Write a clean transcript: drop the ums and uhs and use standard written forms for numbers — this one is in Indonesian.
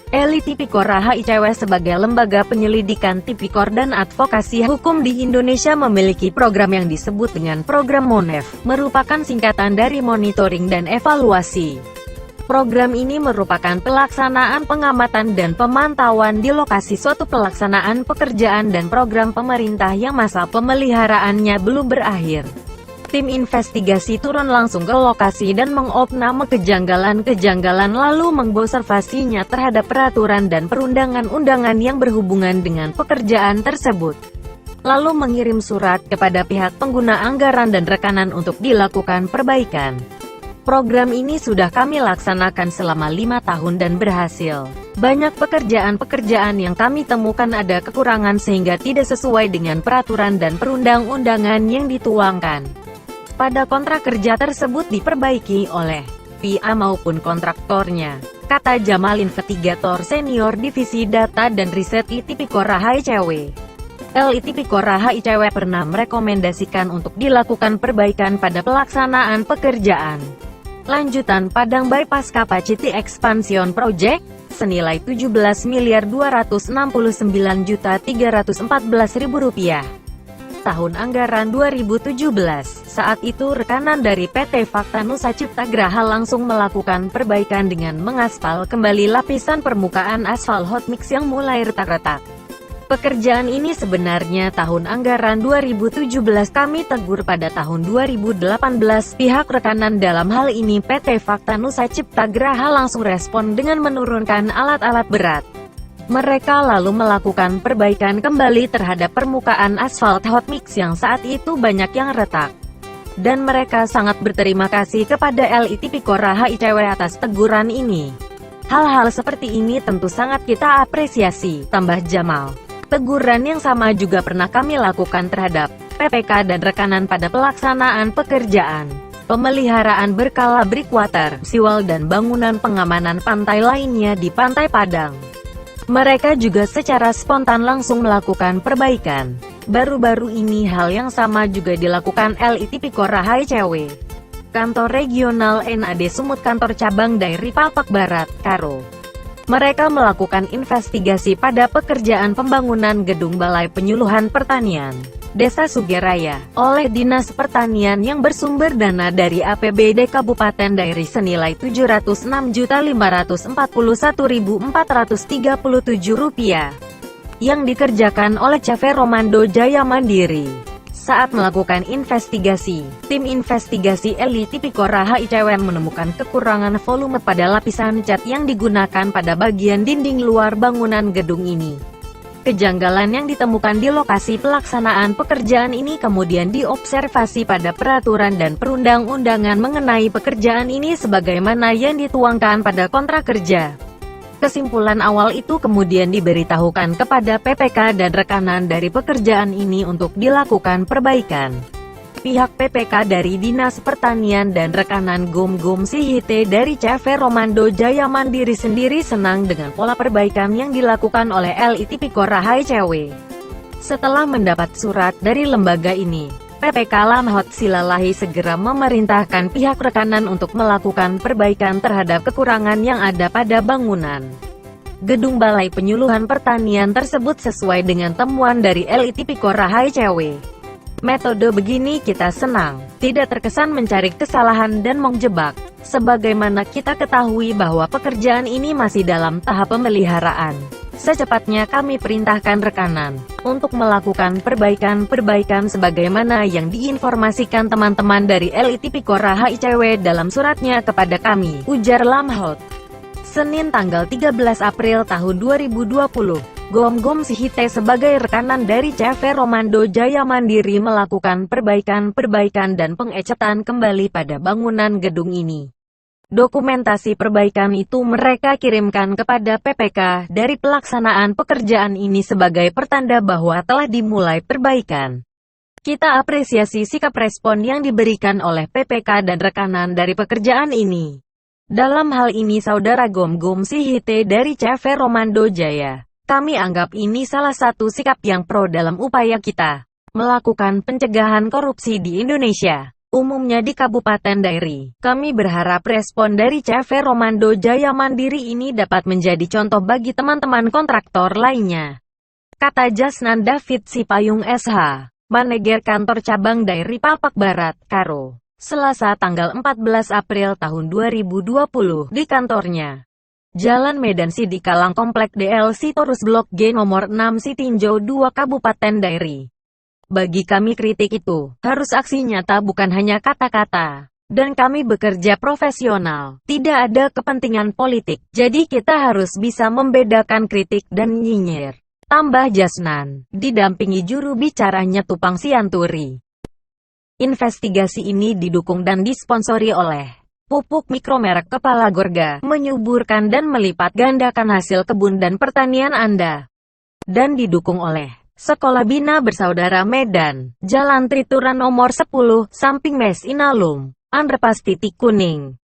Eli Tipikor ICW sebagai lembaga penyelidikan tipikor dan advokasi hukum di Indonesia memiliki program yang disebut dengan Program MONEV, merupakan singkatan dari Monitoring dan Evaluasi. Program ini merupakan pelaksanaan pengamatan dan pemantauan di lokasi suatu pelaksanaan pekerjaan dan program pemerintah yang masa pemeliharaannya belum berakhir. Tim investigasi turun langsung ke lokasi dan mengopname kejanggalan-kejanggalan lalu mengobservasinya terhadap peraturan dan perundangan-undangan yang berhubungan dengan pekerjaan tersebut. Lalu mengirim surat kepada pihak pengguna anggaran dan rekanan untuk dilakukan perbaikan. Program ini sudah kami laksanakan selama 5 tahun dan berhasil. Banyak pekerjaan-pekerjaan yang kami temukan ada kekurangan sehingga tidak sesuai dengan peraturan dan perundang-undangan yang dituangkan pada kontrak kerja tersebut diperbaiki oleh PA maupun kontraktornya, kata Jamal Investigator Senior Divisi Data dan Riset Tipikor ICW. Tipikor ICW pernah merekomendasikan untuk dilakukan perbaikan pada pelaksanaan pekerjaan lanjutan Padang Bypass Capacity Expansion Project, senilai Rp17.269.314.000. Tahun anggaran 2017. Saat itu rekanan dari PT Fakta Nusa Cipta Graha langsung melakukan perbaikan dengan mengaspal kembali lapisan permukaan aspal hot mix yang mulai retak-retak. Pekerjaan ini sebenarnya tahun anggaran 2017 kami tegur pada tahun 2018 pihak rekanan dalam hal ini PT Fakta Nusa Cipta Graha langsung respon dengan menurunkan alat-alat berat. Mereka lalu melakukan perbaikan kembali terhadap permukaan asfalt hot mix yang saat itu banyak yang retak. Dan mereka sangat berterima kasih kepada Eli Tipikor ICW atas teguran ini. Hal-hal seperti ini tentu sangat kita apresiasi, tambah Jamal. Teguran yang sama juga pernah kami lakukan terhadap PPK dan rekanan pada pelaksanaan pekerjaan pemeliharaan berkala breakwater, seawall dan bangunan pengamanan pantai lainnya di Pantai Padang. Mereka juga secara spontan langsung melakukan perbaikan. Baru-baru ini hal yang sama juga dilakukan Eli Tipikor ICW. Kantor Regional NAD Sumut Kantor Cabang Dairi Palpak Barat, Karo. Mereka melakukan investigasi pada pekerjaan pembangunan gedung Balai Penyuluhan Pertanian Desa Sugeraya oleh Dinas Pertanian yang bersumber dana dari APBD Kabupaten Dairi senilai Rp706.541.437 yang dikerjakan oleh CV Romando Jaya Mandiri. Saat melakukan investigasi, tim investigasi Eli Tipikor ICW menemukan kekurangan volume pada lapisan cat yang digunakan pada bagian dinding luar bangunan gedung ini. Kejanggalan yang ditemukan di lokasi pelaksanaan pekerjaan ini kemudian diobservasi pada peraturan dan perundang-undangan mengenai pekerjaan ini sebagaimana yang dituangkan pada kontrak kerja. Kesimpulan awal itu kemudian diberitahukan kepada PPK dan rekanan dari pekerjaan ini untuk dilakukan perbaikan. Pihak PPK dari Dinas Pertanian dan rekanan Gom Sihite dari CV Romando Jaya Mandiri sendiri senang dengan pola perbaikan yang dilakukan oleh Eli Tipikor ICW. Setelah mendapat surat dari lembaga ini, PPK Lamhot Silalahi segera memerintahkan pihak rekanan untuk melakukan perbaikan terhadap kekurangan yang ada pada bangunan gedung Balai Penyuluhan Pertanian tersebut sesuai dengan temuan dari Eli Tipikor ICW. Metode begini kita senang, tidak terkesan mencari kesalahan dan menjebak. Sebagaimana kita ketahui bahwa pekerjaan ini masih dalam tahap pemeliharaan. Secepatnya kami perintahkan rekanan untuk melakukan perbaikan-perbaikan sebagaimana yang diinformasikan teman-teman dari Eli Tipikor ICW dalam suratnya kepada kami, ujar Lamhot. Senin tanggal 13 April tahun 2020. Gom Sihite sebagai rekanan dari CV Romando Jaya Mandiri melakukan perbaikan-perbaikan dan pengecatan kembali pada bangunan gedung ini. Dokumentasi perbaikan itu mereka kirimkan kepada PPK dari pelaksanaan pekerjaan ini sebagai pertanda bahwa telah dimulai perbaikan. Kita apresiasi sikap respon yang diberikan oleh PPK dan rekanan dari pekerjaan ini. Dalam hal ini Saudara Gom Sihite dari CV Romando Jaya. Kami anggap ini salah satu sikap yang pro dalam upaya kita melakukan pencegahan korupsi di Indonesia. umumnya di Kabupaten Dairi. Kami berharap respon dari CV Romando Jaya Mandiri ini dapat menjadi contoh bagi teman-teman kontraktor lainnya, kata Jasnan David Sipayung SH, manajer kantor cabang Dairi Papak Barat, Karo, Selasa tanggal 14 April tahun 2020 di kantornya. Jalan Medan Sidikalang Komplek DLC Torus Blok G nomor 6 Sitinjau 2 Kabupaten Dairi. Bagi kami kritik itu harus aksi nyata, bukan hanya kata-kata. Dan kami bekerja profesional, tidak ada kepentingan politik. Jadi kita harus bisa membedakan kritik dan nyinyir, tambah Jasnan, didampingi juru bicaranya Tupang Sianturi. Investigasi ini didukung dan disponsori oleh pupuk mikro merek Kepala Gorga, menyuburkan dan melipat gandakan hasil kebun dan pertanian Anda. Dan didukung oleh Sekolah Bina Bersaudara Medan, Jalan Trituran nomor 10, samping Mes Inalum, Underpass Titik Kuning.